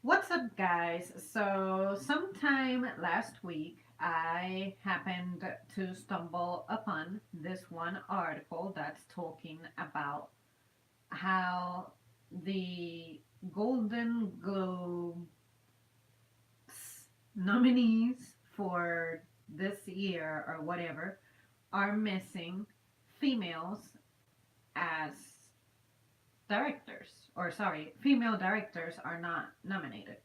What's up, guys? So, sometime last week, I happened to stumble upon this one article that's talking about how the Golden Globes nominees for this year or whatever are missing females as directors. Or, sorry, female directors are not nominated.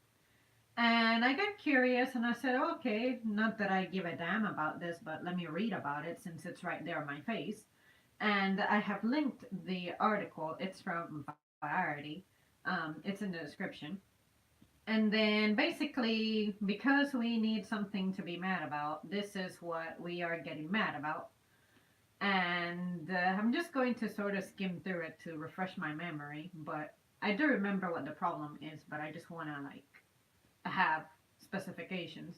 And I got curious and I said, okay, not that I give a damn about this, but let me read about it since it's right there on my face. And I have linked the article. It's from Variety. It's in the description. And then basically, because we need something to be mad about, this is what we are getting mad about. And I'm just going to sort of skim through it to refresh my memory. But I do remember what the problem is, but I just want to like have specifications.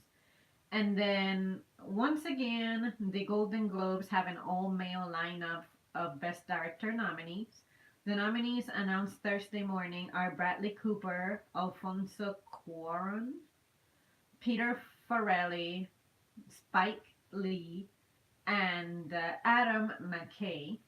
And then once again, the Golden Globes have an all male lineup of Best Director nominees. The nominees announced Thursday morning are Bradley Cooper, Alfonso Cuarón, Peter Farrelly, Spike Lee, and Adam McKay.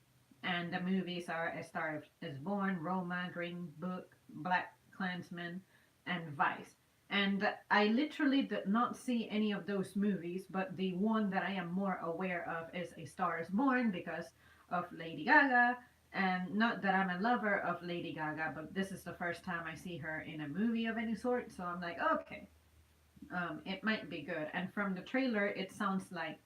And the movies are A Star is Born, Roma, Green Book, Black Klansman, and Vice. And I literally did not see any of those movies, but the one that I am more aware of is A Star is Born because of Lady Gaga. And not that I'm a lover of Lady Gaga, but this is the first time I see her in a movie of any sort. So I'm like, okay, it might be good. And from the trailer, it sounds like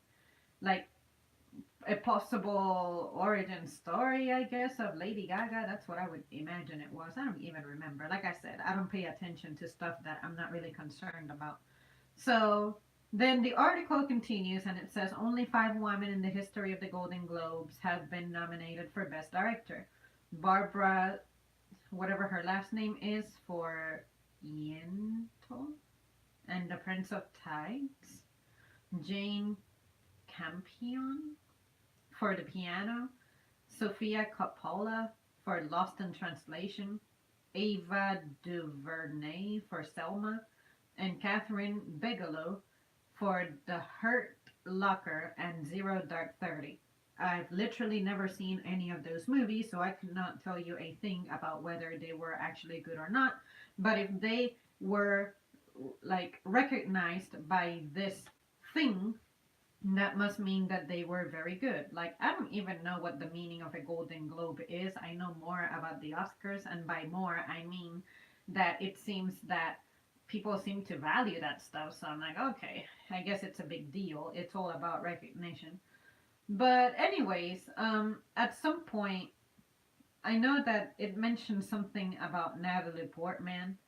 a possible origin story, I guess, of Lady Gaga. That's what I would imagine it was. I don't even remember. Like I said, I don't pay attention to stuff that I'm not really concerned about. So then the article continues and it says only five women in the history of the Golden Globes have been nominated for Best Director. Barbara, whatever her last name is, for Yentl and The Prince of Tides. Jane Campion for The Piano, Sofia Coppola for Lost in Translation, Ava DuVernay for Selma, and Catherine Bigelow for The Hurt Locker and Zero Dark 30. I've literally never seen any of those movies, so I cannot tell you a thing about whether they were actually good or not. But if they were like recognized by this thing, that must mean that they were very good. Like, I don't even know what the meaning of a Golden Globe is. I know more about the Oscars, and by more, I mean that it seems that people seem to value that stuff. So I'm like, okay, I guess it's a big deal. It's all about recognition. But, anyways, at some point, I know that it mentioned something about Natalie Portman,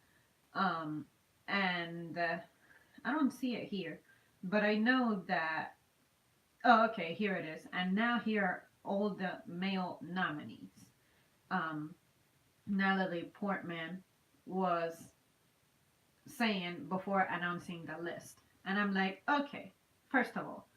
um, and I don't see it here, but I know that. Oh, okay, here it is. And now here are all the male nominees. Um, Natalie Portman was saying before announcing the list. And I'm like, okay, first of all,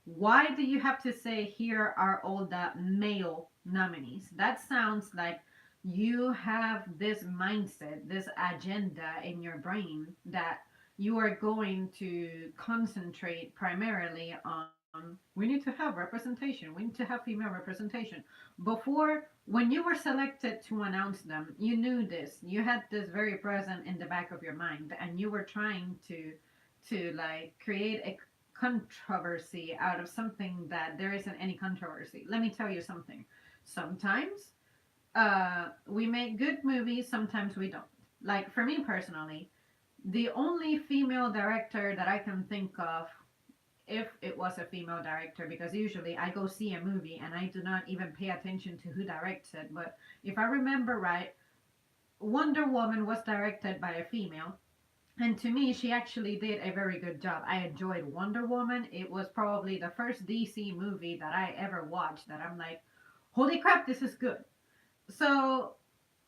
why do you have to say here are all the male nominees? That sounds like you have this mindset, this agenda in your brain that you are going to concentrate primarily on we need to have representation, we need to have female representation. Before, when you were selected to announce them, you knew this. You had this very present in the back of your mind, and you were trying to like create a controversy out of something that there isn't any controversy. Let me tell you something. Sometimes we make good movies, sometimes we don't. Like for me personally, the only female director that I can think of, if it was a female director, because usually I go see a movie and I do not even pay attention to who directs it, but if I remember right, Wonder Woman was directed by a female. And to me, she actually did a very good job. I enjoyed Wonder Woman. It was probably the first DC movie that I ever watched that I'm like, holy crap, this is good. So,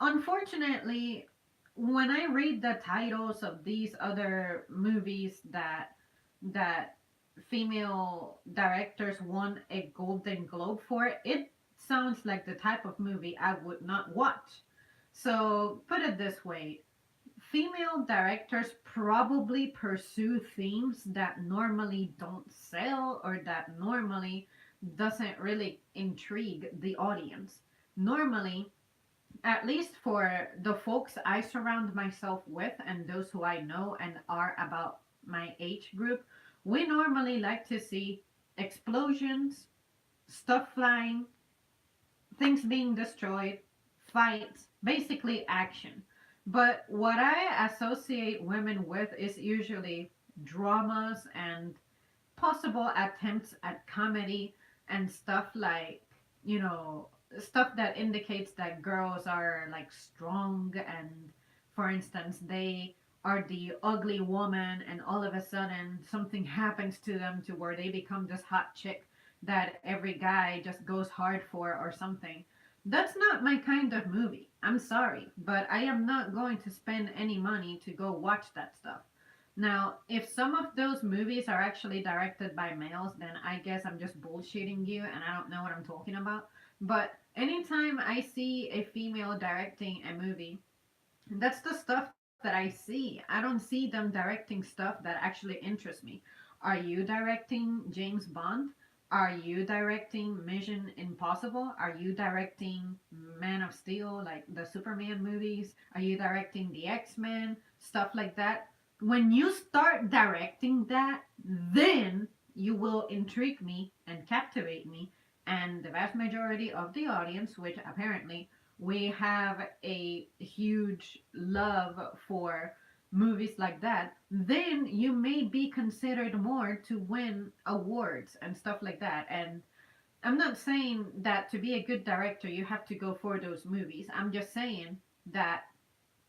unfortunately, when I read the titles of these other movies that female directors won a Golden Globe for, it sounds like the type of movie I would not watch. So, put it this way, female directors probably pursue themes that normally don't sell or that normally doesn't really intrigue the audience. Normally, at least for the folks I surround myself with and those who I know and are about my age group, we normally like to see explosions, stuff flying, things being destroyed, fights, basically action. But what I associate women with is usually dramas and possible attempts at comedy and stuff like, you know, stuff that indicates that girls are like strong and, for instance, they are the ugly woman and all of a sudden something happens to them to where they become this hot chick that every guy just goes hard for or something. That's not my kind of movie. I'm sorry, but I am not going to spend any money to go watch that stuff. Now, if some of those movies are actually directed by males, then I guess I'm just bullshitting you and I don't know what I'm talking about. But anytime I see a female directing a movie, that's the stuff that I see. I don't see them directing stuff that actually interests me. Are you directing James Bond? Are you directing Mission Impossible? Are you directing Man of Steel, like the Superman movies? Are you directing the X-Men? Stuff like that. When you start directing that, then you will intrigue me and captivate me and the vast majority of the audience, which apparently we have a huge love for movies like that, then you may be considered more to win awards and stuff like that. And I'm not saying that to be a good director, you have to go for those movies. I'm just saying that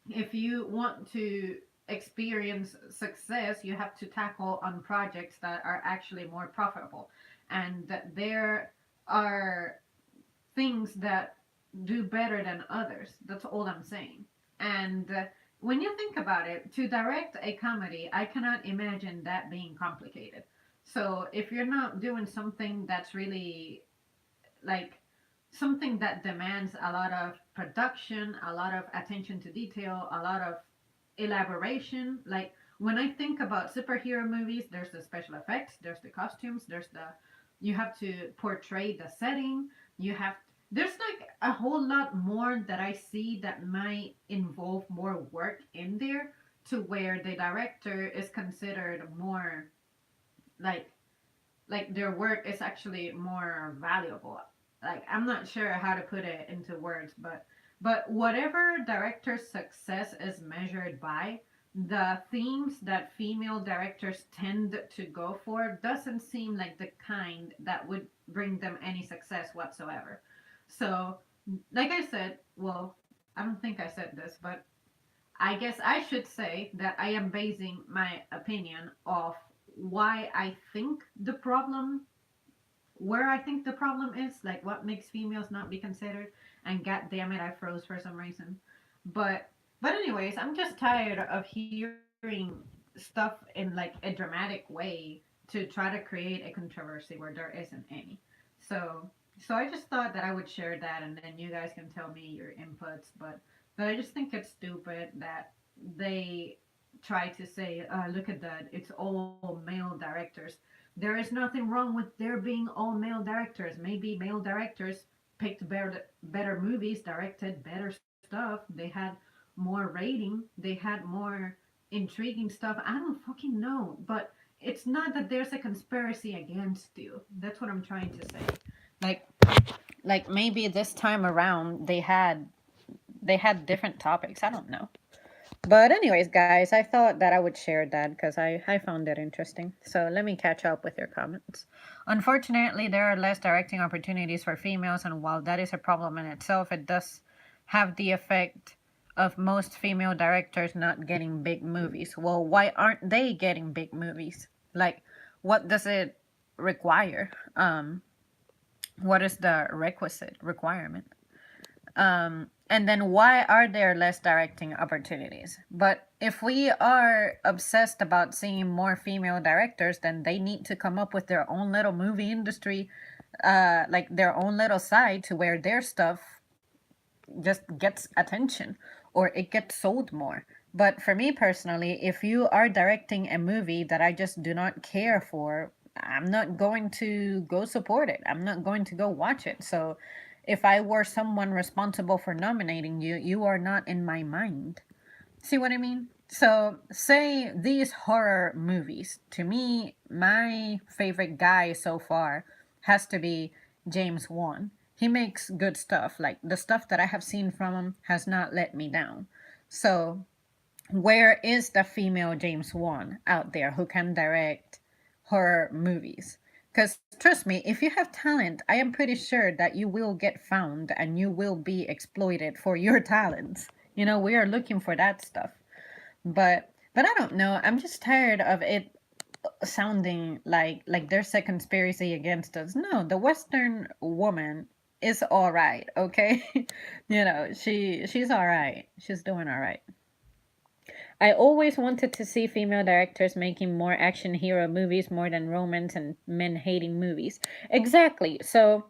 if you want to experience success, you have to tackle on projects that are actually more profitable. And that there are things that do better than others. That's all I'm saying. And when you think about it, to direct a comedy, I cannot imagine that being complicated. So if you're not doing something that's really like something that demands a lot of production, a lot of attention to detail, a lot of elaboration. Like when I think about superhero movies, there's the special effects, there's the costumes, there's the you have to portray the setting, you have there's like a whole lot more that I see that might involve more work in there to where the director is considered more like their work is actually more valuable. Like I'm not sure how to put it into words, but whatever director's success is measured by, the themes that female directors tend to go for doesn't seem like the kind that would bring them any success whatsoever. So, like I said, well, I don't think I said this, but I guess I should say that I am basing my opinion off why I think the problem where I think the problem is, like what makes females not be considered. And god damn it, I froze for some reason. But anyways, I'm just tired of hearing stuff in like a dramatic way to try to create a controversy where there isn't any. So so I just thought that I would share that and then you guys can tell me your inputs. But I just think it's stupid that they try to say, look at that, it's all male directors. There is nothing wrong with there being all male directors. Maybe male directors picked better movies, directed better stuff. They had more rating. They had more intriguing stuff. I don't fucking know. But it's not that there's a conspiracy against you. That's what I'm trying to say. Like like maybe this time around they had different topics. I don't know. But anyways, guys, I thought that I would share that because I found it interesting. So let me catch up with your comments. Unfortunately, there are less directing opportunities for females, and while that is a problem in itself, it does have the effect of most female directors not getting big movies. Well, why aren't they getting big movies? Like, what does it require? What is the requisite requirement? And then why are there less directing opportunities? But if we are obsessed about seeing more female directors, then they need to come up with their own little movie industry, like their own little side to where their stuff just gets attention or it gets sold more. But for me personally, if you are directing a movie that I just do not care for, I'm not going to go support it. I'm not going to go watch it. So if I were someone responsible for nominating you, you are not in my mind. See what I mean? So, say these horror movies. To me, my favorite guy so far has to be James Wan. He makes good stuff. Like the stuff that I have seen from him has not let me down. So, where is the female James Wan out there who can direct horror movies? Because trust me, if you have talent, I am pretty sure that you will get found and you will be exploited for your talents. You know, we are looking for that stuff. But I don't know. I'm just tired of it sounding like there's a conspiracy against us. No, the Western woman is all right, okay? She's all right. She's doing all right. I always wanted to see female directors making more action hero movies more than romance and men hating movies. Exactly. So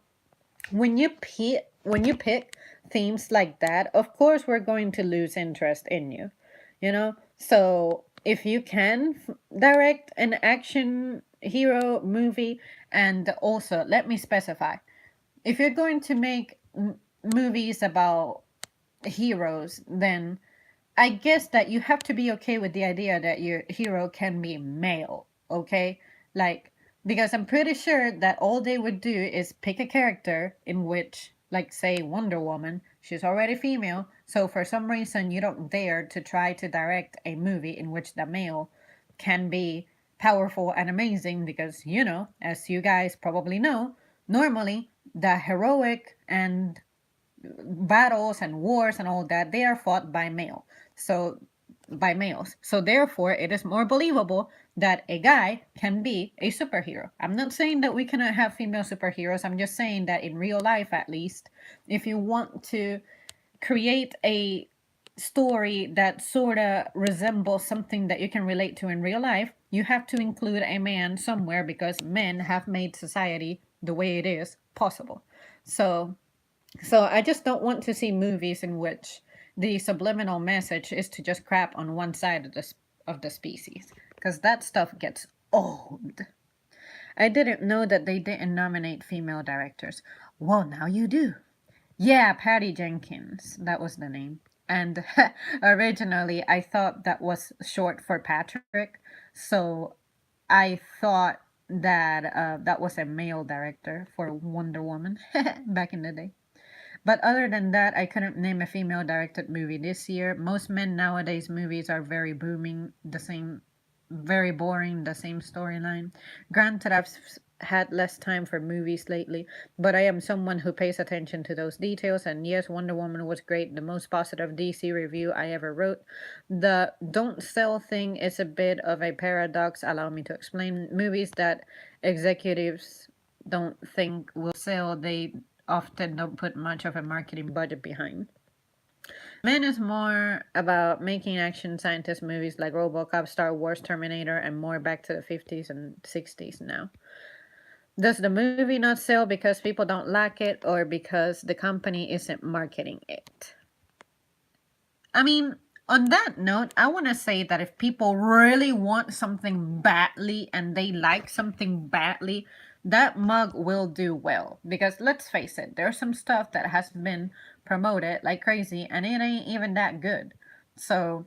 when you pick themes like that, of course we're going to lose interest in you. You know? So if you can direct an action hero movie, and also let me specify, if you're going to make movies about heroes, then I guess that you have to be okay with the idea that your hero can be male, okay? Like, because I'm pretty sure that all they would do is pick a character in which, like, say, Wonder Woman, she's already female, so for some reason you don't dare to try to direct a movie in which the male can be powerful and amazing because, as you guys probably know, normally the heroic and battles and wars and all that, they are fought by males. So therefore it is more believable that a guy can be a superhero. I'm not saying that we cannot have female superheroes. I'm just saying that in real life, at least, if you want to create a story that sort of resembles something that you can relate to in real life, you have to include a man somewhere because men have made society the way it is possible. So I just don't want to see movies in which the subliminal message is to just crap on one side of the species, because that stuff gets old. I didn't know that they didn't nominate female directors. Well, now you do. Yeah, Patty Jenkins. That was the name. And originally, I thought that was short for Patrick. So I thought that that was a male director for Wonder Woman back in the day. But other than that, I couldn't name a female directed movie this year. Most men nowadays movies are very booming, the same, very boring, the same storyline. Granted, had less time for movies lately, but I am someone who pays attention to those details. And yes, Wonder Woman was great, the most positive DC review I ever wrote. The don't sell thing is a bit of a paradox. Allow me to explain. Movies that executives don't think will sell, they often don't put much of a marketing budget behind. Men is more about making action scientist movies like Robocop, Star Wars, Terminator, and more back to the 50s and 60s now. Does the movie not sell because people don't like it or because the company isn't marketing it? I mean, on that note, I want to say that if people really want something badly and they like something badly, that mug will do well. Because let's face it, there's some stuff that has been promoted like crazy and it ain't even that good. So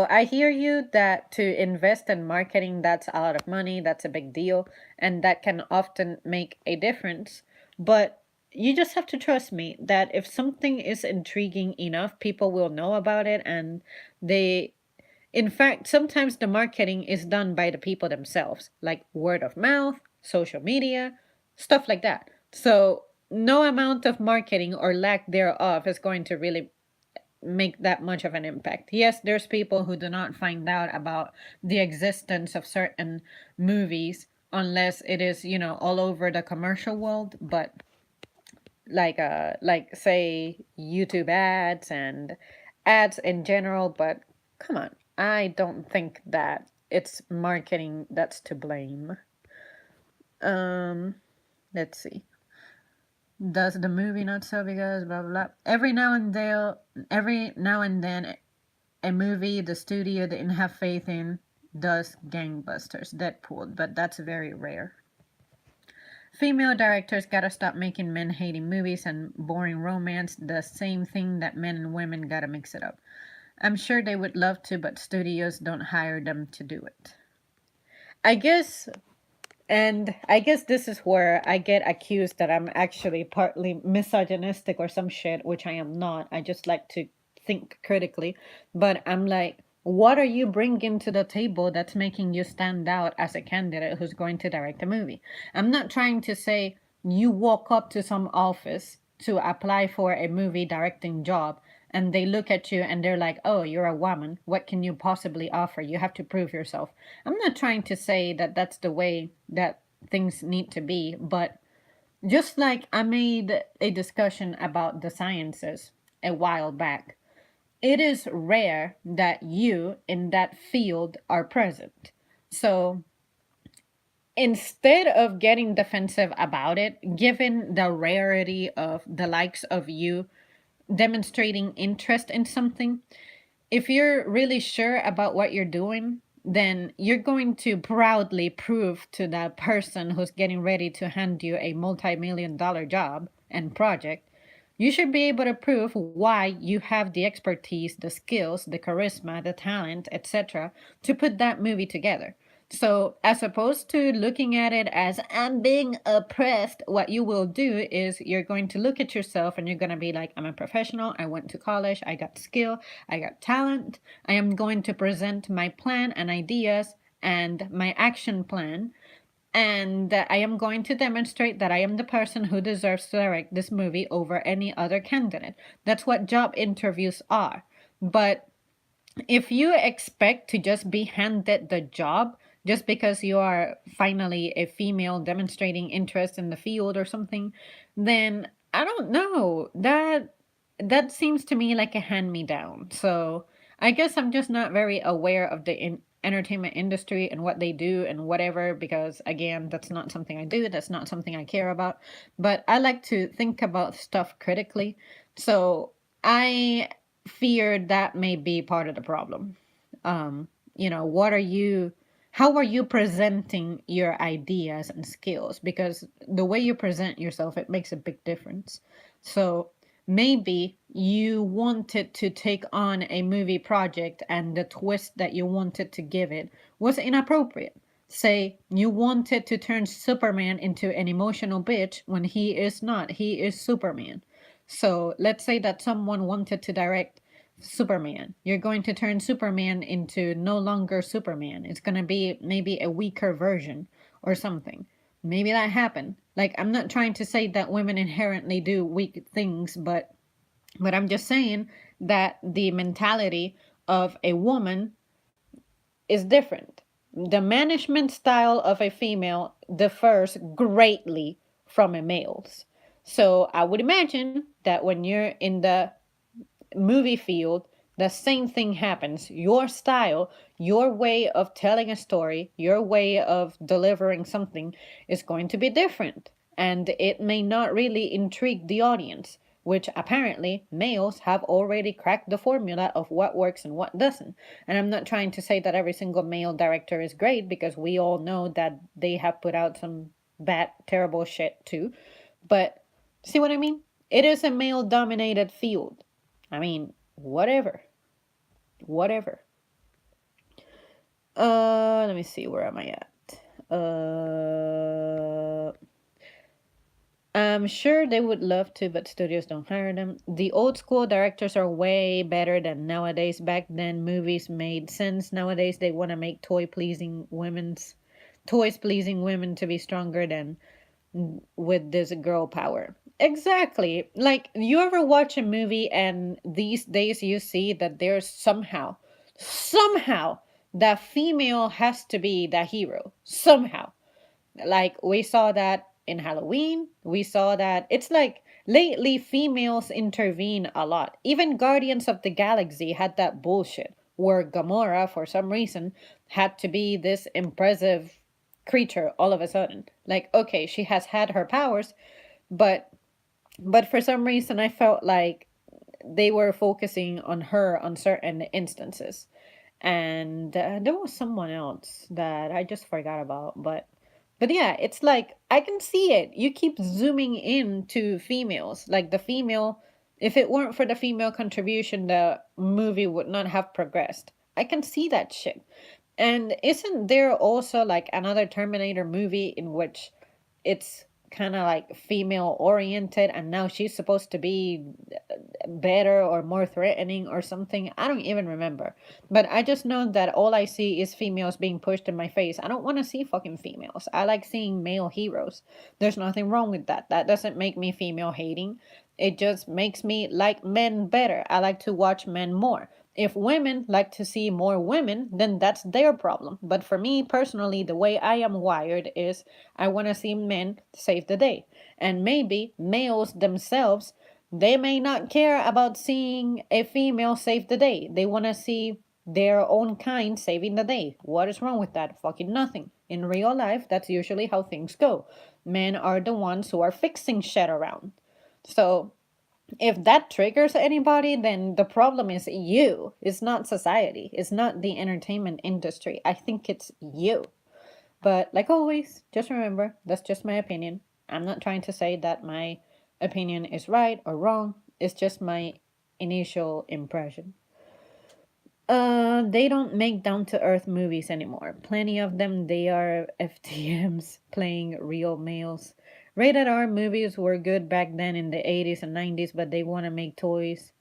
I hear you that to invest in marketing, that's a lot of money, that's a big deal, and that can often make a difference. But you just have to trust me that if something is intriguing enough, people will know about it, and they, in fact, sometimes the marketing is done by the people themselves, like word of mouth, social media, stuff like that. So no amount of marketing or lack thereof is going to really make that much of an impact. Yes, there's people who do not find out about the existence of certain movies unless it is, all over the commercial world, but like say YouTube ads and ads in general, but come on. I don't think that it's marketing that's to blame. Um let's see. Does the movie not sell because blah blah blah? Every now and then a movie the studio didn't have faith in does gangbusters, Deadpool, but that's very rare. Female directors gotta stop making men hating movies and boring romance the same thing that men and women gotta mix it up. I'm sure they would love to, but studios don't hire them to do it. I guess, and I guess this is where I get accused that I'm actually partly misogynistic or some shit, which I am not. I just like to think critically. But I'm like, what are you bringing to the table that's making you stand out as a candidate who's going to direct a movie? I'm not trying to say you walk up to some office to apply for a movie directing job and they look at you and they're like, oh, you're a woman. What can you possibly offer? You have to prove yourself. I'm not trying to say that that's the way that things need to be, but just like I made a discussion about the sciences a while back, it is rare that you in that field are present. So instead of getting defensive about it, given the rarity of the likes of you demonstrating interest in something, if you're really sure about what you're doing, then you're going to proudly prove to that person who's getting ready to hand you a multi-million-dollar job and project, you should be able to prove why you have the expertise, the skills, the charisma, the talent, etc., to put that movie together. So, as opposed to looking at it as I'm being oppressed, what you will do is you're going to look at yourself and you're going to be like, I'm a professional. I went to college. I got skill. I got talent. I am going to present my plan and ideas and my action plan. And I am going to demonstrate that I am the person who deserves to direct this movie over any other candidate. That's what job interviews are. But if you expect to just be handed the job just because you are finally a female demonstrating interest in the field or something, then I don't know. That seems to me like a hand me down. So I guess I'm just not very aware of the entertainment industry and what they do and whatever, because again, that's not something I do, that's not something I care about. But I like to think about stuff critically. So I fear that may be part of the problem. What are you, how are you presenting your ideas and skills? Because the way you present yourself, it makes a big difference. So maybe you wanted to take on a movie project and the twist that you wanted to give it was inappropriate. Say you wanted to turn Superman into an emotional bitch when he is not. He is Superman. So let's say that someone wanted to direct Superman. You're going to turn Superman into no longer Superman. It's going to be maybe a weaker version or something. Maybe that happened. Like, I'm not trying to say that women inherently do weak things, but I'm just saying that the mentality of a woman is different. The management style of a female differs greatly from a male's. So I would imagine that when you're in the movie field, the same thing happens. Your style, your way of telling a story, your way of delivering something is going to be different. And it may not really intrigue the audience, which apparently males have already cracked the formula of what works and what doesn't. And I'm not trying to say that every single male director is great, because we all know that they have put out some bad, terrible shit too. But see what I mean? It is a male dominated field. I mean, whatever. Whatever. Let me see, where am I at? I'm sure they would love to, but studios don't hire them. The old school directors are way better than nowadays. Back then, movies made sense. Nowadays, they want to make toys pleasing women to be stronger than with this girl power. Exactly. Like, you ever watch a movie and these days you see that there's somehow, the female has to be the hero. Somehow. Like, we saw that in Halloween. We saw that. It's like lately females intervene a lot. Even Guardians of the Galaxy had that bullshit where Gamora, for some reason, had to be this impressive creature all of a sudden. Like, okay, she has had her powers, but for some reason I felt like they were focusing on her on certain instances. And there was someone else that I just forgot about, but yeah, it's like I can see it. You keep zooming in to females, like the female. If it weren't for the female contribution, the movie would not have progressed. I can see that shit. And isn't there also like another Terminator movie in which it's kind of like female oriented and now she's supposed to be better or more threatening or something? I don't even remember. But I just know that all I see is females being pushed in my face. I don't want to see fucking females. I like seeing male heroes. There's nothing wrong with that. That doesn't make me female hating. It just makes me like men better. I like to watch men more. If women like to see more women, then that's their problem. But for me personally, the way I am wired is I want to see men save the day. And maybe males themselves, they may not care about seeing a female save the day. They want to see their own kind saving the day. What is wrong with that? Fucking nothing. In real life, that's usually how things go. Men are the ones who are fixing shit around. So if that triggers anybody, then the problem is you. It's not society. It's not the entertainment industry. I think it's you. But like always, just remember that's just my opinion. I'm not trying to say that my opinion is right or wrong. It's just my initial impression. They don't make down to earth movies anymore. Plenty of them, they are FTMs playing real males. Rated R movies were good back then in the 80s and 90s, but they want to make toys.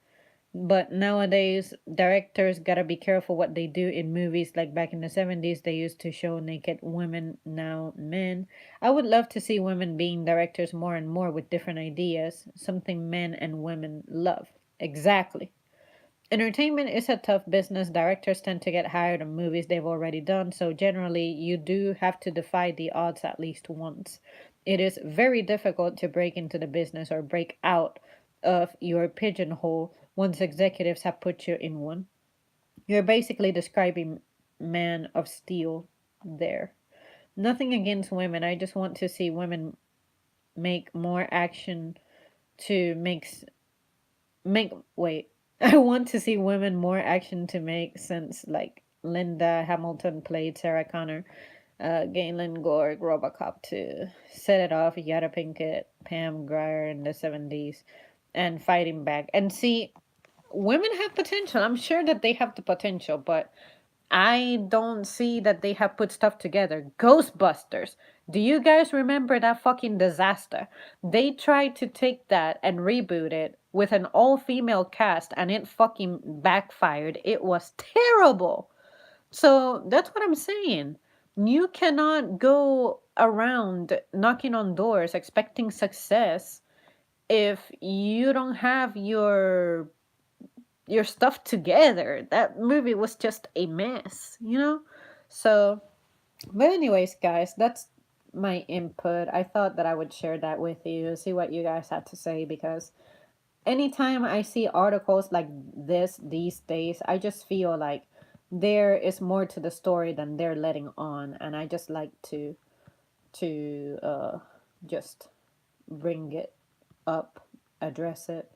But nowadays, directors gotta be careful what they do in movies. Like back in the 70s, they used to show naked women, now men. I would love to see women being directors more and more with different ideas, something men and women love. Exactly. Entertainment is a tough business. Directors tend to get hired on movies they've already done, so generally, you do have to defy the odds at least once. It is very difficult to break into the business or break out of your pigeonhole once executives have put you in one. You're basically describing Man of Steel there. Nothing against women. I just want to see women make more action to make wait. I want to see women more action to make sense, like Linda Hamilton played Sarah Connor, Galen Gorg, Robocop 2, Set It Off, Yada Pinkett, Pam Grier in the 70s, and Fighting Back. And see, women have potential. I'm sure that they have the potential, but I don't see that they have put stuff together. Ghostbusters. Do you guys remember that fucking disaster? They tried to take that and reboot it with an all female cast and it fucking backfired. It was terrible. So that's what I'm saying. You cannot go around knocking on doors expecting success if you don't have your stuff together. That movie was just a mess, you know? So, but anyways, guys, that's my input. I thought that I would share that with you, see what you guys had to say, because anytime I see articles like this these days, I just feel like there is more to the story than they're letting on, and I just like to just bring it up, address it,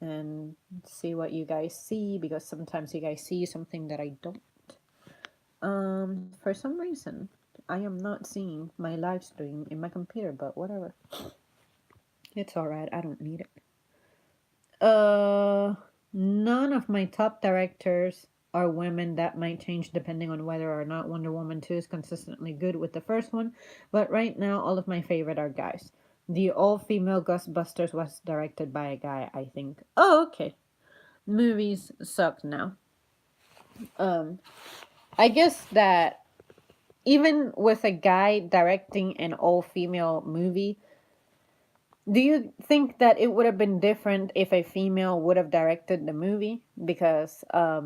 and see what you guys see, because sometimes you guys see something that I don't. For some reason, I am not seeing my live stream in my computer, but whatever. It's alright, I don't need it. None of my top directors are women. That might change depending on whether or not Wonder Woman 2 is consistently good with the first one, but right now, all of my favorite are guys. The all female Ghostbusters was directed by a guy, I think. Oh, okay. Movies suck now. Um, I guess that even with a guy directing an all female movie, do you think that it would have been different if a female would have directed the movie? Because I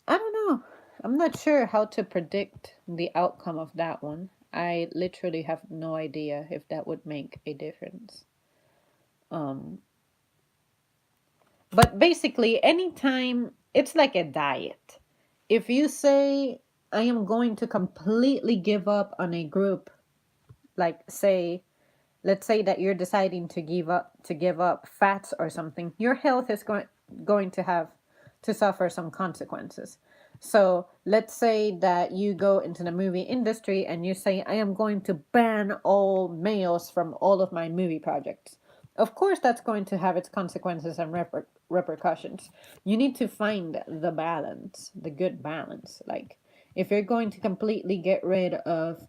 don't know. I'm not sure how to predict the outcome of that one. I literally have no idea if that would make a difference. Um, but basically, anytime it's like a diet. If you say, I am going to completely give up on a group, like, say, let's say that you're deciding to give up fats or something, your health is going to have to suffer some consequences. So let's say that you go into the movie industry and you say, I am going to ban all males from all of my movie projects. Of course, that's going to have its consequences and repercussions. You need to find the balance, the good balance. Like, if you're going to completely get rid of,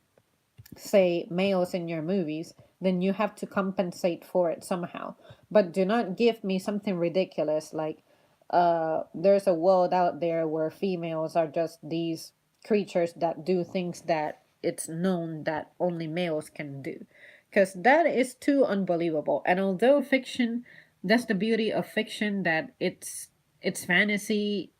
say, males in your movies, then you have to compensate for it somehow. But do not give me something ridiculous like there's a world out there where females are just these creatures that do things that it's known that only males can do. Because that is too unbelievable. And although fiction, that's the beauty of fiction, that it's fantasy,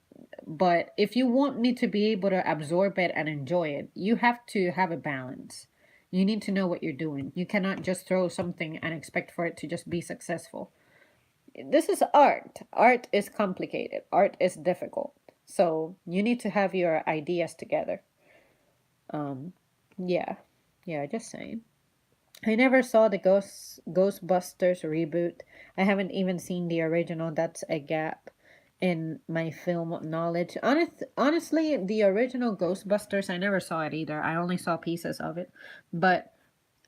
but if you want me to be able to absorb it and enjoy it, you have to have a balance. You need to know what you're doing. You cannot just throw something and expect for it to just be successful. This is art. Art is complicated. Art is difficult. So you need to have your ideas together. Um, yeah, yeah. Just saying. I never saw the Ghostbusters reboot. I haven't even seen the original. That's a gap in my film knowledge. Honestly, the original Ghostbusters, I never saw it either. I only saw pieces of it. But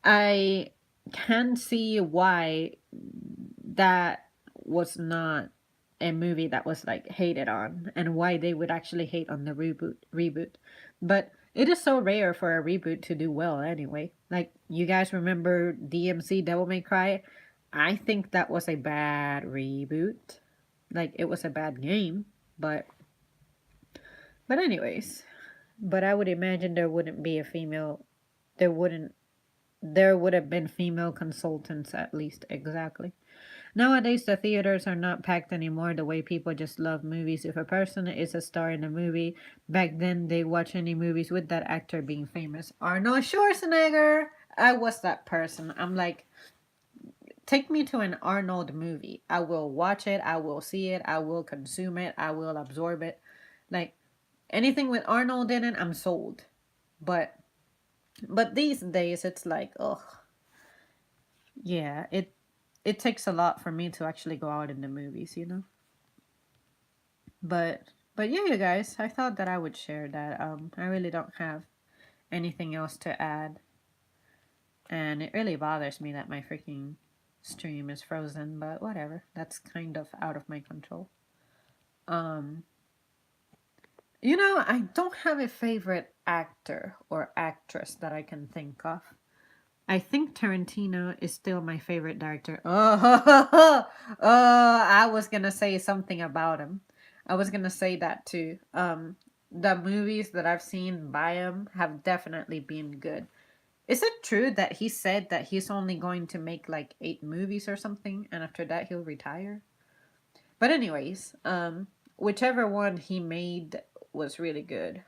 I can see why that was not a movie that was like hated on, and why they would actually hate on the reboot. But it is so rare for a reboot to do well anyway. Like, you guys remember DMC Devil May Cry? I think that was a bad reboot. Like, it was a bad game, but anyways. But I would imagine there wouldn't be a female, there wouldn't there would have been female consultants at least. Exactly. Nowadays, the theaters are not packed anymore the way people just love movies. If a person is a star in a movie, back then they watch any movies with that actor being famous. Arnold Schwarzenegger! I was that person. I'm like, take me to an Arnold movie. I will watch it, I will see it, I will consume it, I will absorb it. Like, anything with Arnold in it, I'm sold. But these days it's like, ugh, yeah, it takes a lot for me to actually go out in the movies, you know. But yeah, you guys, I thought that I would share that. I really don't have anything else to add, and it really bothers me that my freaking stream is frozen. But whatever, that's kind of out of my control. Um, I don't have a favorite actor or actress that I can think of. I think Tarantino is still my favorite director. Oh, I was gonna say something about him. I was gonna say that too. The movies that I've seen by him have definitely been good. Is it true that he said that he's only going to make like 8 movies or something, and after that he'll retire? But anyways, whichever one he made was really good.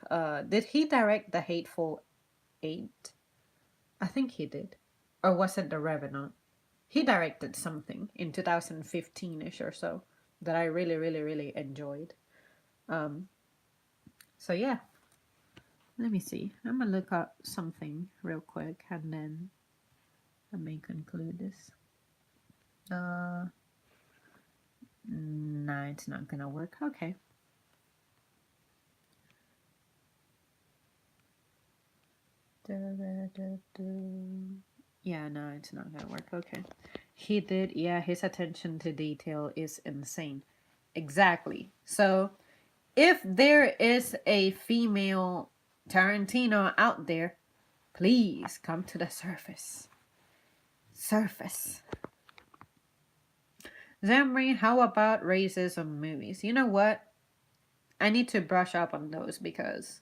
Did he direct The Hateful Eight? I think he did. Or was it The Revenant? He directed something in 2015-ish or so that I really, really, really enjoyed. Um, so yeah, let me see. I'm gonna look up something real quick and then I may conclude this. Uh, nah, it's not gonna work. Okay. Yeah, no, it's not gonna work. Okay. He did, yeah, his attention to detail is insane. Exactly. So, if there is a female Tarantino out there, please come to the surface. Surface. Zamri, how about racism movies? You know what? I need to brush up on those because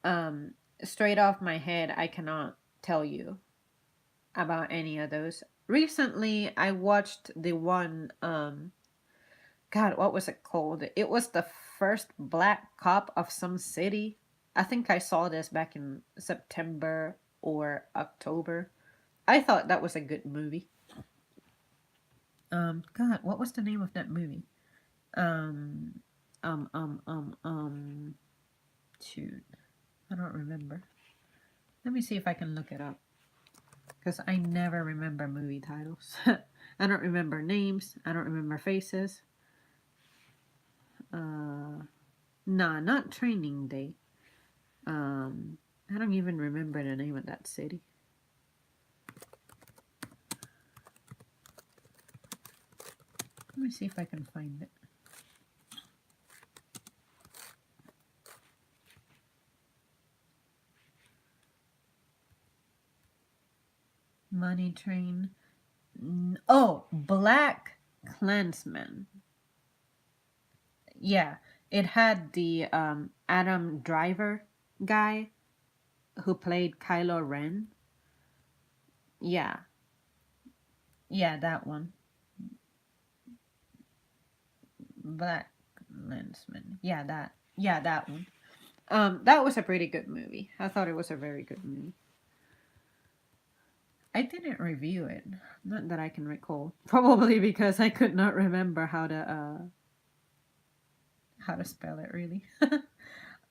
um straight off my head I cannot tell you about any of those. Recently I watched the one God, what was it called? It was the first black cop of some city. I think I saw this back in September or October. I thought that was a good movie. God, what was the name of that movie? Um, um, um, um, um, shoot, I don't remember. Let me see if I can look it up. because I never remember movie titles. I don't remember names. I don't remember faces. Nah, not Training Day. Um, I don't even remember the name of that city. Let me see if I can find it. Money Train. Oh, Black Klansman. Yeah, it had the Adam Driver guy who played Kylo Ren. Yeah, yeah, that one. Black Lensman. Yeah, that one. That was a pretty good movie. I thought it was a very good movie. I didn't review it, not that I can recall. Probably because I could not remember how to spell it really.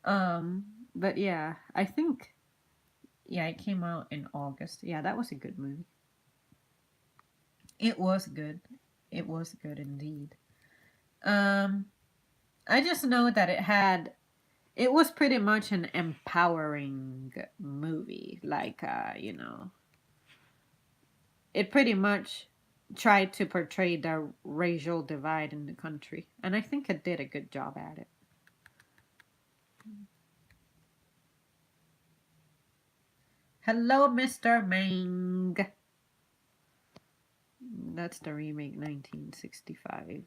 um, but yeah, I think yeah, it came out in August. Yeah, that was a good movie. It was good. It was good indeed. Um, I just know that it was pretty much an empowering movie. Like, it pretty much tried to portray the racial divide in the country, and I think it did a good job at it. Hello, Mr. Ming. That's the remake 1965.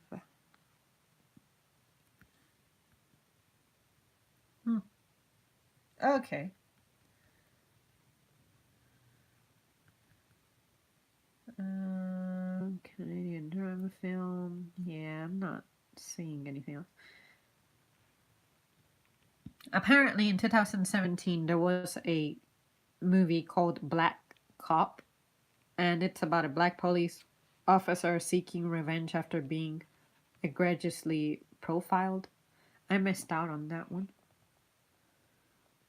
Hmm. Okay. Canadian drama film. Yeah, I'm not seeing anything else. Apparently, in 2017, there was a movie called Black Cop, and it's about a black police officer seeking revenge after being egregiously profiled. I missed out on that one.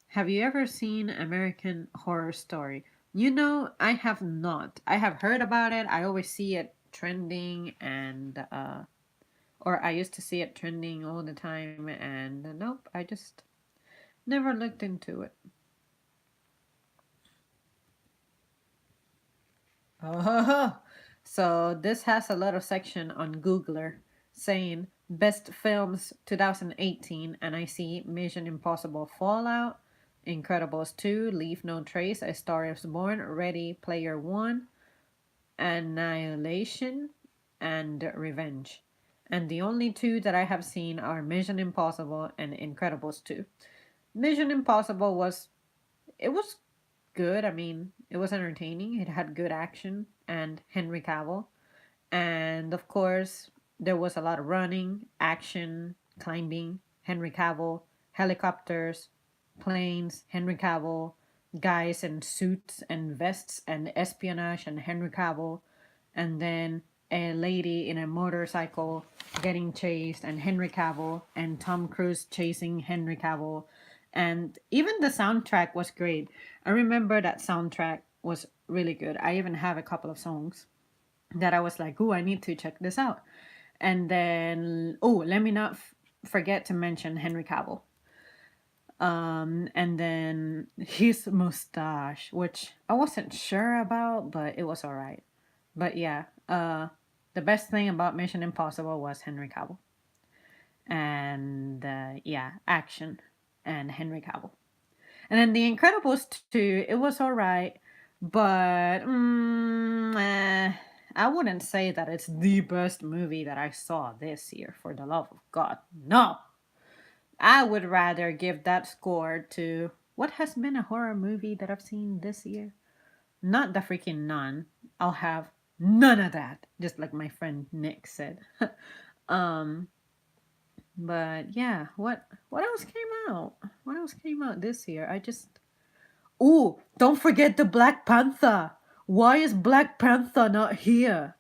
Have you ever seen American Horror Story? I have not. I have heard about it. I always see it trending, and or I used to see it trending all the time, and nope, I just never looked into it. Oh, so this has a little section on Googler saying best films 2018, and I see Mission Impossible Fallout, Incredibles 2, Leave No Trace, A Star is Born, Ready Player One, Annihilation, and Revenge. And the only two that I have seen are Mission Impossible and Incredibles 2. Mission Impossible was good. I mean, it was entertaining. It had good action and Henry Cavill. And of course, there was a lot of running, action, climbing, Henry Cavill, helicopters, planes, Henry Cavill, guys in suits and vests and espionage and Henry Cavill, and then a lady in a motorcycle getting chased and Henry Cavill and Tom Cruise chasing Henry Cavill. And even the soundtrack was great. I remember that soundtrack was really good. I even have a couple of songs that I was like, "Oh, I need to check this out." And then, oh, let me not forget to mention Henry Cavill. And then his mustache, which I wasn't sure about, but it was all right. But yeah, the best thing about Mission Impossible was Henry Cavill, and yeah, action and Henry Cavill. And then The Incredibles 2, it was all right, but I wouldn't say that it's the best movie that I saw this year, for the love of God. No! I would rather give that score to what has been a horror movie that I've seen this year. Not the freaking Nun. I'll have none of that, just like my friend Nick said. um, but yeah, what else came out? What else came out this year? I just Oh, don't forget the Black Panther. Why is Black Panther not here?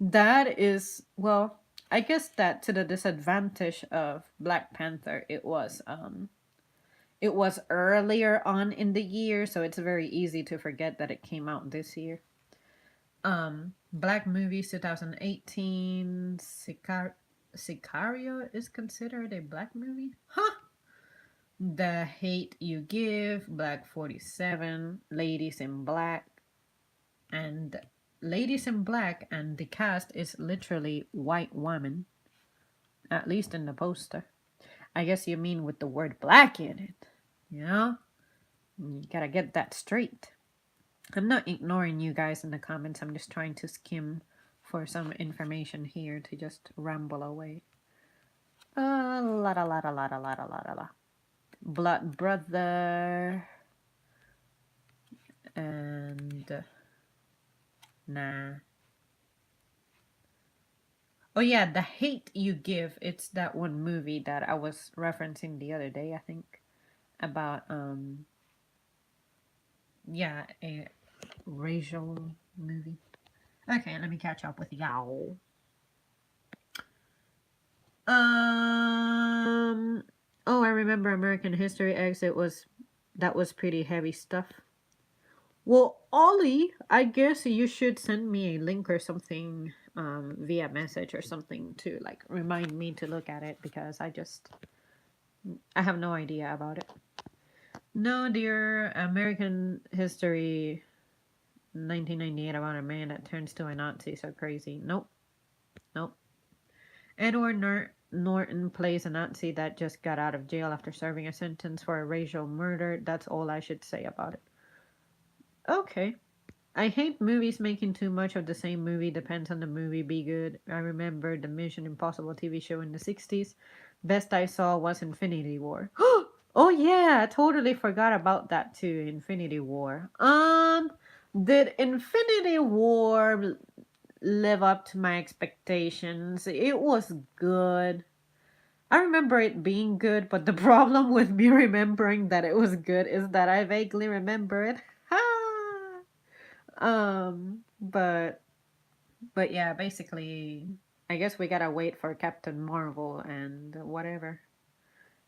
That is, well, I guess that to the disadvantage of Black Panther, it was earlier on in the year, so it's very easy to forget that it came out this year. Black movies 2018. Sicario is considered a black movie? Huh? The Hate You Give, Black 47, Ladies in Black, and Ladies in Black, and the cast is literally white women, at least in the poster. I guess you mean with the word black in it. You know? You gotta get that straight. I'm not ignoring you guys in the comments. I'm just trying to skim for some information here to just ramble away. La la la la la la la la la. Blood Brother and nah. Oh yeah, The Hate You Give. It's that one movie that I was referencing the other day, I think, about yeah, a racial movie. Okay, let me catch up with y'all. Oh, I remember American History X. That was pretty heavy stuff. Well, Ollie, I guess you should send me a link or something via message or something to like remind me to look at it because I have no idea about it. No, dear, American History 1998 about a man that turns to a Nazi so crazy. Nope. Nope. Norton plays a Nazi that just got out of jail after serving a sentence for a racial murder. That's all I should say about it. Okay. I hate movies making too much of the same movie. Depends on the movie. Be good. I remember the Mission Impossible TV show in the 60s. Best I saw was Infinity War. Oh yeah, I totally forgot about that too. Infinity War. Did Infinity War live up to my expectations? It was good. I remember it being good, but the problem with me remembering that it was good is that I vaguely remember it. Ha! But yeah, basically, I guess we gotta wait for Captain Marvel and whatever.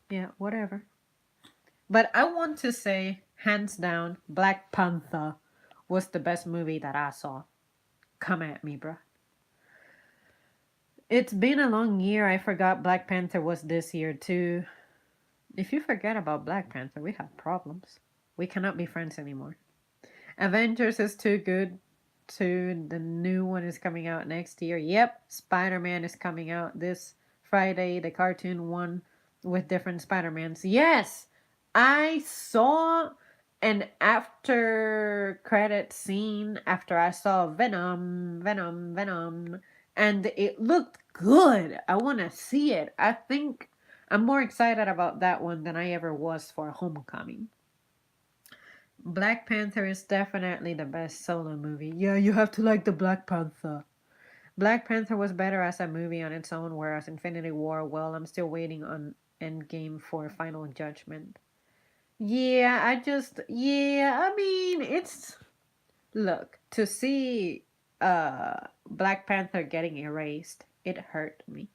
Yeah, whatever. But I want to say, hands down, Black Panther was the best movie that I saw. Come at me, bruh. It's been a long year. I forgot Black Panther was this year too. If you forget about Black Panther, we have problems. We cannot be friends anymore. Avengers is too good. Too. The new one is coming out next year. Yep, Spider-Man is coming out this Friday, the cartoon one with different Spider-Mans. Yes, I saw an after credit scene after I saw Venom, and it looked good. I want to see it. I think I'm more excited about that one than I ever was for Homecoming. Black Panther is definitely the best solo movie. Yeah, you have to like the Black Panther. Black Panther was better as a movie on its own, whereas Infinity War, well, I'm still waiting on Endgame for Final Judgment. Yeah, I mean, it's. Look, to see Black Panther getting erased, it hurt me.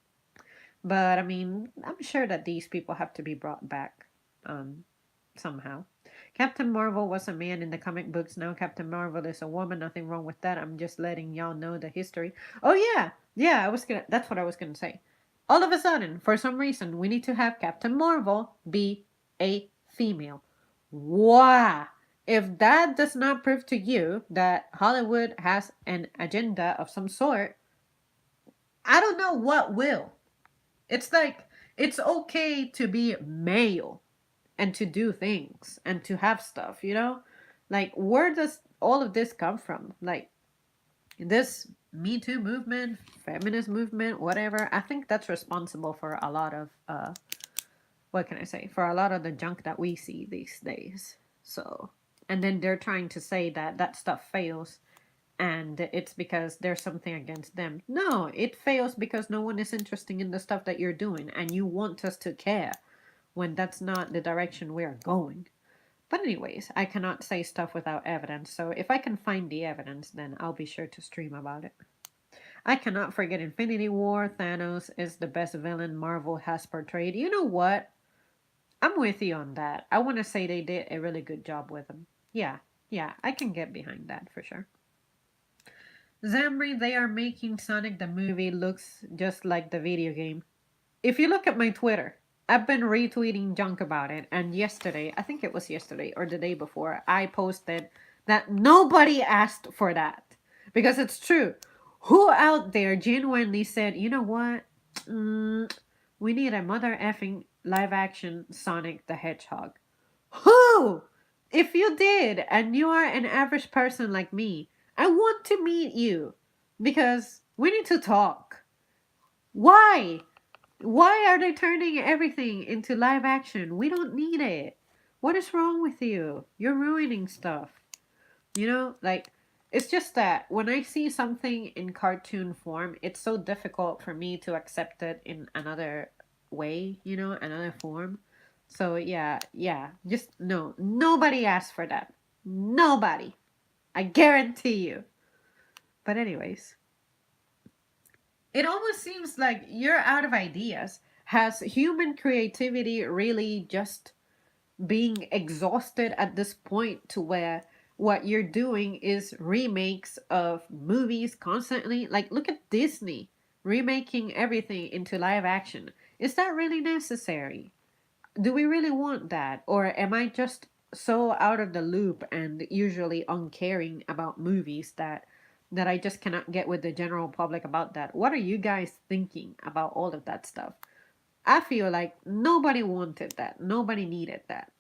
But I mean, I'm sure that these people have to be brought back somehow. Captain Marvel was a man in the comic books. Now Captain Marvel is a woman. Nothing wrong with that. I'm just letting y'all know the history. Oh yeah. That's what I was gonna say. All of a sudden, for some reason, we need to have Captain Marvel be a female. Wow. If that does not prove to you that Hollywood has an agenda of some sort, I don't know what will. It's like it's okay to be male and to do things and to have stuff, you know? Like, where does all of this come from? Like, this Me Too movement, feminist movement, whatever, I think that's responsible for a lot of, what can I say? For a lot of the junk that we see these days. So, and then they're trying to say that that stuff fails and it's because there's something against them. No, it fails because no one is interested in the stuff that you're doing and you want us to care when that's not the direction we are going. But anyways, I cannot say stuff without evidence, so if I can find the evidence, then I'll be sure to stream about it. I cannot forget Infinity War. Thanos is the best villain Marvel has portrayed. You know what? I'm with you on that. I want to say they did a really good job with him. Yeah, I can get behind that for sure. Zamri, they are making Sonic the movie looks just like the video game. If you look at my Twitter, I've been retweeting junk about it. And yesterday, I think it was yesterday or the day before, I posted that nobody asked for that. Because it's true. Who out there genuinely said, you know what? Mm, we need a mother effing live action Sonic the Hedgehog? Who? If you did, and you are an average person like me, I want to meet you. Because we need to talk. Why? Why are they turning everything into live action? We don't need it. What is wrong with you? You're ruining stuff. You know, like, it's just that when I see something in cartoon form, it's so difficult for me to accept it in another way, another form. So, yeah, yeah, just no. Nobody asked for that. Nobody. I guarantee you. But, anyways, it almost seems like you're out of ideas. Has human creativity really just being exhausted at this point to where what you're doing is remakes of movies constantly? Like, look at Disney remaking everything into live action. Is that really necessary? Do we really want that? Or am I just so out of the loop and usually uncaring about movies that I just cannot get with the general public about that? What are you guys thinking about all of that stuff? I feel like nobody wanted that. Nobody needed that.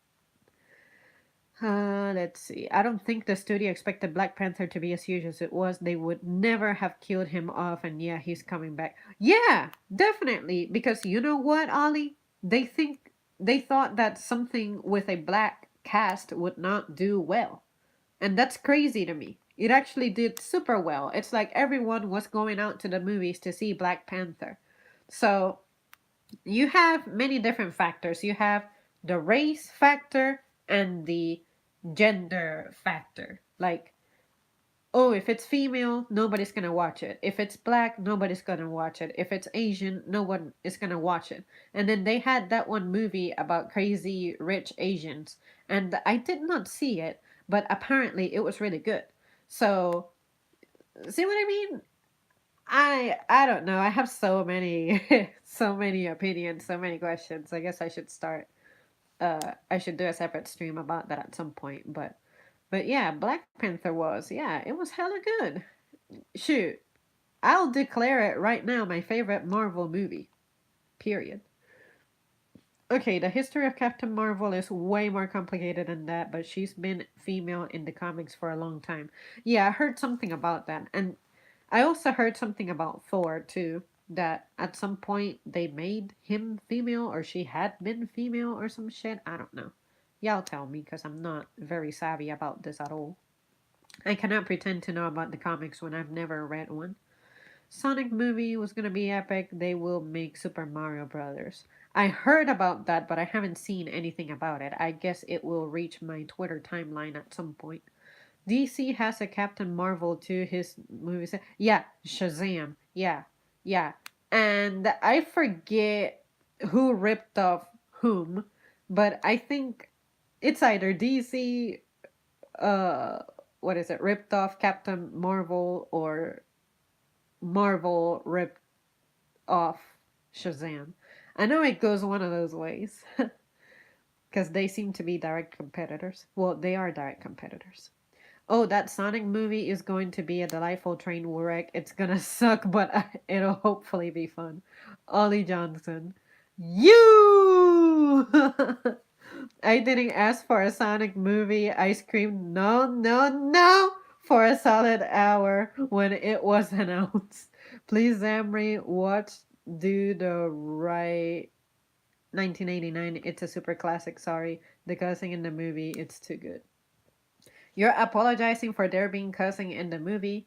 Let's see. I don't think the studio expected Black Panther to be as huge as it was. They would never have killed him off, and yeah, he's coming back. Yeah, definitely. Because you know what, Ollie? They thought that something with a black cast would not do well. And that's crazy to me. It actually did super well. It's like everyone was going out to the movies to see Black Panther. So you have many different factors. You have the race factor and the gender factor. Like, oh, if it's female, nobody's gonna watch it. If it's black, nobody's gonna watch it. If it's Asian, no one is gonna watch it. And then they had that one movie about crazy rich Asians, and I did not see it, but apparently it was really good. So, see what I mean? I don't know. I have so many so many opinions, so many questions. I guess I should start I should do a separate stream about that at some point, but yeah, Black Panther was, yeah, it was hella good. Shoot. I'll declare it right now my favorite Marvel movie. Period. Okay, the history of Captain Marvel is way more complicated than that, but she's been female in the comics for a long time. Yeah, I heard something about that. And I also heard something about Thor too, that at some point they made him female or she had been female or some shit. I don't know. Y'all tell me because I'm not very savvy about this at all. I cannot pretend to know about the comics when I've never read one. Sonic movie was gonna be epic. They will make Super Mario Brothers. I heard about that, but I haven't seen anything about it. I guess it will reach my Twitter timeline at some point. DC has a Captain Marvel too. His movies. Yeah, Shazam. Yeah, yeah. And I forget who ripped off whom, but I think it's either DC. What is it? Ripped off Captain Marvel or Marvel ripped off Shazam. I know it goes one of those ways because they seem to be direct competitors. Well, they are direct competitors. Oh, that Sonic movie is going to be a delightful train wreck. It's gonna suck, but it'll hopefully be fun. Ollie Johnson. You! I didn't ask for a Sonic movie. I screamed, no, no, no! For a solid hour when it was announced. Please, Zamri, watch Do the Right 1989. It's a super classic. Sorry. The cussing in the movie, it's too good. You're apologizing for there being cussing in the movie?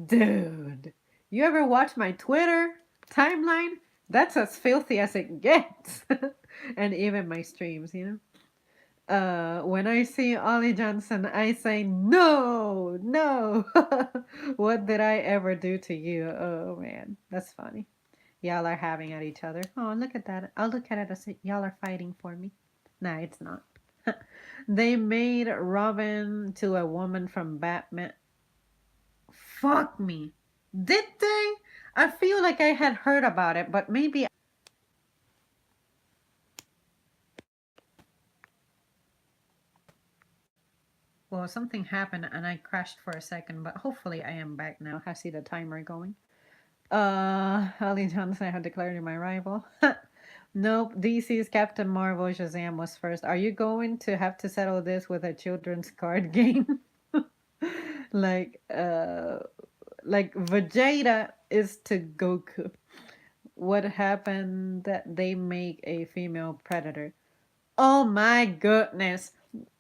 Dude, you ever watch my Twitter timeline? That's as filthy as it gets. And even my streams. When I see Ollie Johnson, I say, no, no. What did I ever do to you? Oh, man, that's funny. Y'all are having at each other. Oh, look at that. I'll look at it as y'all are fighting for me. Nah, it's not. They made Robin to a woman from Batman. Fuck me. Did they? I feel like I had heard about it, but maybe. Well, something happened and I crashed for a second, but hopefully I am back now. I see the timer going. Ali Johnson, I have declared you my rival. Nope, DC's Captain Marvel Shazam was first. Are you going to have to settle this with a children's card game? like, uh, like Vegeta is to Goku. What happened that they make a female predator? Oh my goodness.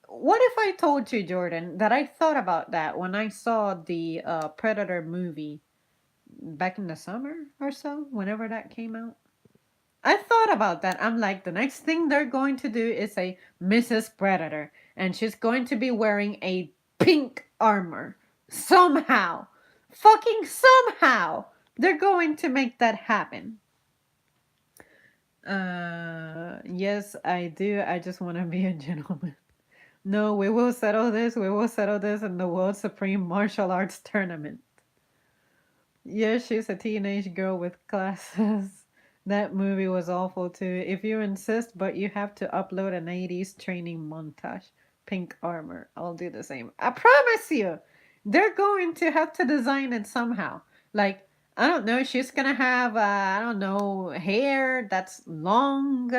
What if I told you, Jordan, that I thought about that when I saw the Predator movie back in the summer or so, whenever that came out? I thought about that. I'm like, the next thing they're going to do is a Mrs. Predator, and she's going to be wearing a pink armor. Somehow. Fucking somehow. They're going to make that happen. Yes, I do. I just want to be a gentleman. No, we will settle this. We will settle this in the World Supreme Martial Arts Tournament. Yes, she's a teenage girl with glasses. That movie was awful too. If you insist, but you have to upload an 80s training montage. Pink armor. I'll do the same. I promise you. They're going to have to design it somehow. Like, I don't know, she's gonna have, I don't know, hair that's long,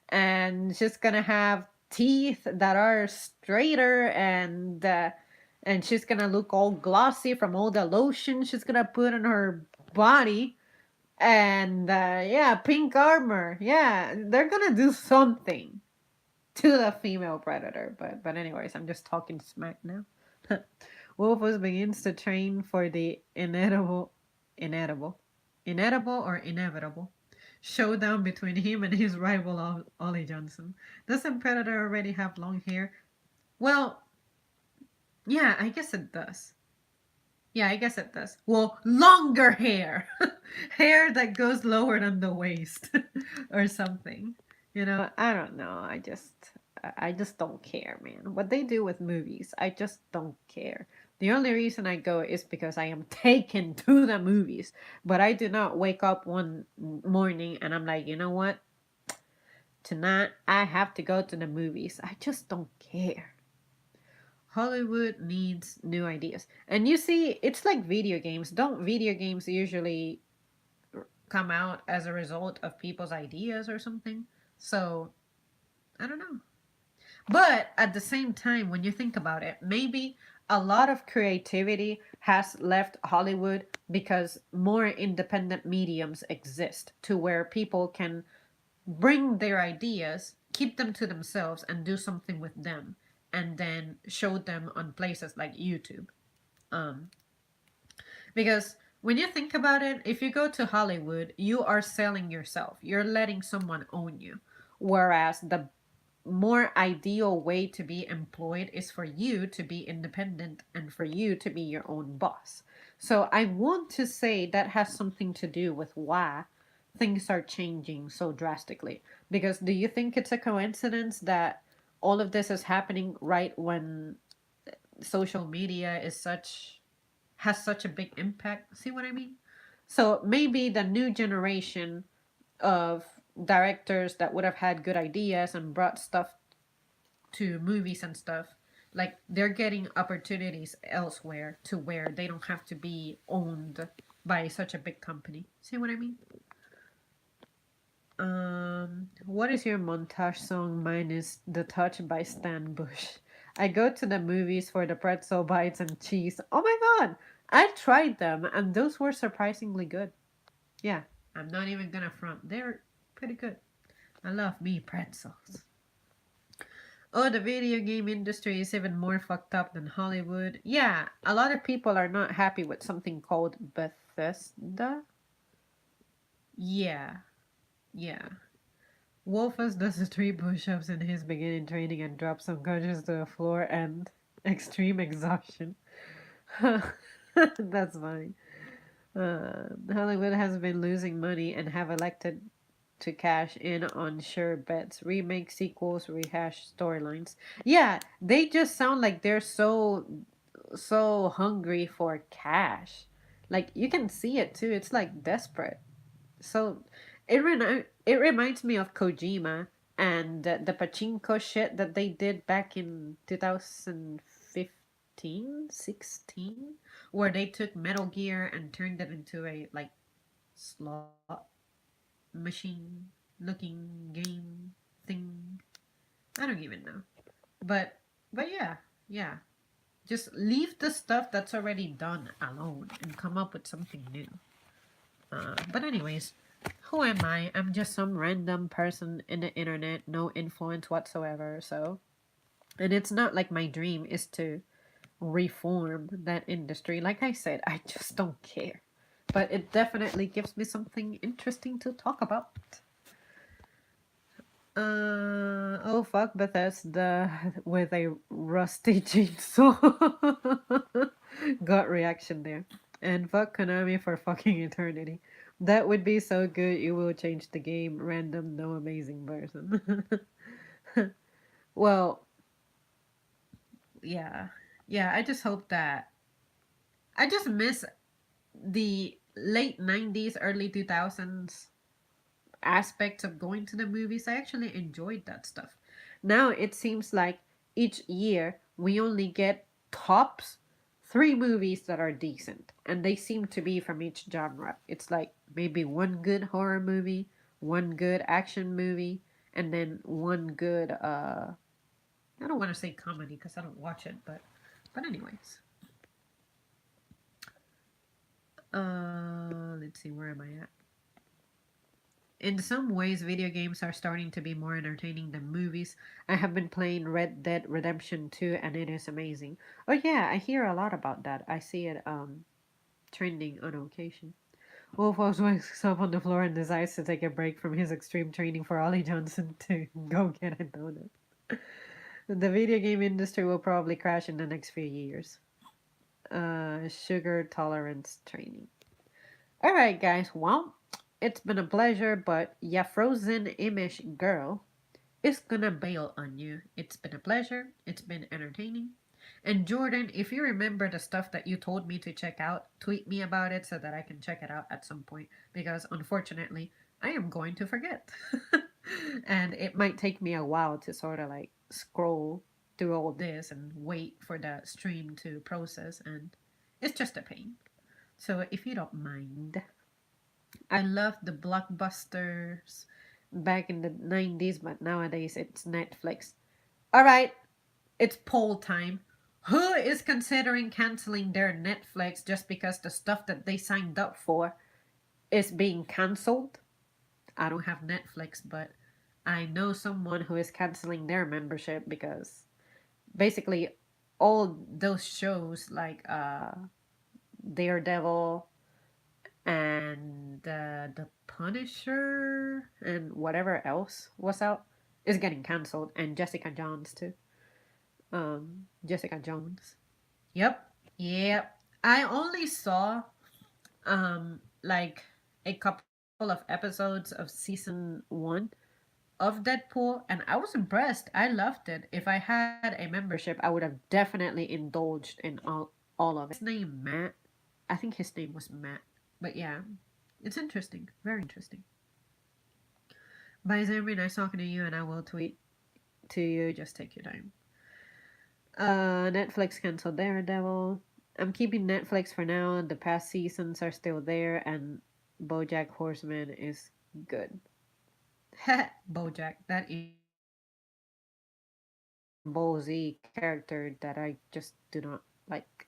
and she's gonna have teeth that are straighter, and she's gonna look all glossy from all the lotion she's gonna put on her body. And yeah, pink armor. Yeah, they're gonna do something to the female predator. But anyways, I'm just talking smack now. Wolfus begins to train for the inedible, inedible or inevitable showdown between him and his rival Ollie Johnson. Doesn't Predator already have long hair? Well, yeah, I guess it does. Yeah, I guess it does. Well, longer hair. Hair that goes lower than the waist or something. You know, I don't know. I just don't care, man. What they do with movies, I just don't care. The only reason I go is because I am taken to the movies. But I do not wake up one morning and I'm like, you know what? Tonight I have to go to the movies. I just don't care. Hollywood needs new ideas. And you see, it's like video games. Don't video games usually come out as a result of people's ideas or something? So, I don't know. But at the same time, when you think about it, maybe a lot of creativity has left Hollywood because more independent mediums exist to where people can bring their ideas, keep them to themselves, and do something with them, and then show them on places like YouTube. Um, because when you think about it, if you go to Hollywood, you are selling yourself. You're letting someone own you. Whereas the more ideal way to be employed is for you to be independent and for you to be your own boss. So I want to say that has something to do with why things are changing so drastically. Because do you think it's a coincidence that all of this is happening right when social media is such has such a big impact? See what I mean? So maybe the new generation of directors that would have had good ideas and brought stuff to movies and stuff, like they're getting opportunities elsewhere to where they don't have to be owned by such a big company. See what I mean? What is your montage song minus The Touch by Stan Bush? I go to the movies for the pretzel bites and cheese. Oh my god! I tried them and those were surprisingly good. Yeah, I'm not even gonna front. They're pretty good. I love me pretzels. Oh, the video game industry is even more fucked up than Hollywood. Yeah, a lot of people are not happy with something called Bethesda. Yeah, yeah. Wolfus does the 3 push-ups in his beginning training and drops unconscious to the floor and extreme exhaustion. That's funny. Hollywood has been losing money and have elected to cash in on sure bets, remake sequels, rehash storylines. Yeah, they just sound like they're so so hungry for cash. Like you can see it too. It's like desperate. So it reminds me of Kojima and the pachinko shit that they did back in 2015, 16, where they took Metal Gear and turned it into a like slot machine looking game thing. I don't even know. But yeah, yeah. Just leave the stuff that's already done alone and come up with something new. But anyways, who am I? I'm just some random person in the internet, no influence whatsoever. So, and it's not like my dream is to reform that industry. Like I said, I just don't care. But it definitely gives me something interesting to talk about. Oh fuck Bethesda with a rusty chainsaw. Got reaction there. And fuck Konami for fucking eternity. That would be so good you will change the game. Random, no amazing person. Well, yeah. Yeah, I just hope that. I just miss the late 90s, early 2000s aspects of going to the movies. I actually enjoyed that stuff. Now it seems like each year we only get tops three movies that are decent, and they seem to be from each genre. It's like maybe one good horror movie, one good action movie, and then one good I don't want to say comedy because I don't watch it, but anyways. Let's see, where am I at? In some ways, video games are starting to be more entertaining than movies. I have been playing Red Dead Redemption 2 and it is amazing. Oh yeah, I hear a lot about that. I see it trending on occasion. Wolfos wakes up on the floor and decides to take a break from his extreme training for Ollie Johnson to go get a donut. The video game industry will probably crash in the next few years. Sugar tolerance training. Alright, guys, well, it's been a pleasure, but yeah, Frozen Image Girl is gonna bail on you. It's been a pleasure. It's been entertaining. And Jordan, if you remember the stuff that you told me to check out, tweet me about it so that I can check it out at some point. Because unfortunately, I am going to forget. And it might take me a while to sort of like scroll through all this and wait for the stream to process. And it's just a pain. So if you don't mind, I love the blockbusters back in the 90s, but nowadays it's Netflix. All right, it's poll time. Who is considering canceling their Netflix just because the stuff that they signed up for is being canceled? I don't have Netflix, but I know someone who is canceling their membership because basically all those shows like Daredevil and the Punisher and whatever else was out is getting canceled, and Jessica Jones too. Jessica Jones. Yep, yep. I only saw like a couple of episodes of season one of Deadpool, and I was impressed. I loved it. If I had a membership, I would have definitely indulged in all of it. His name Matt. I think his name was Matt. But yeah, it's interesting. Very interesting. Bye, Zamri. Nice talking to you, and I will tweet to you. Just take your time. Netflix canceled Daredevil. I'm keeping Netflix for now. The past seasons are still there, and BoJack Horseman is good. BoJack. That is a Dragon Ball Z character that I just do not like.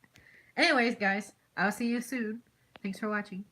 Anyways, guys, I'll see you soon. Thanks for watching.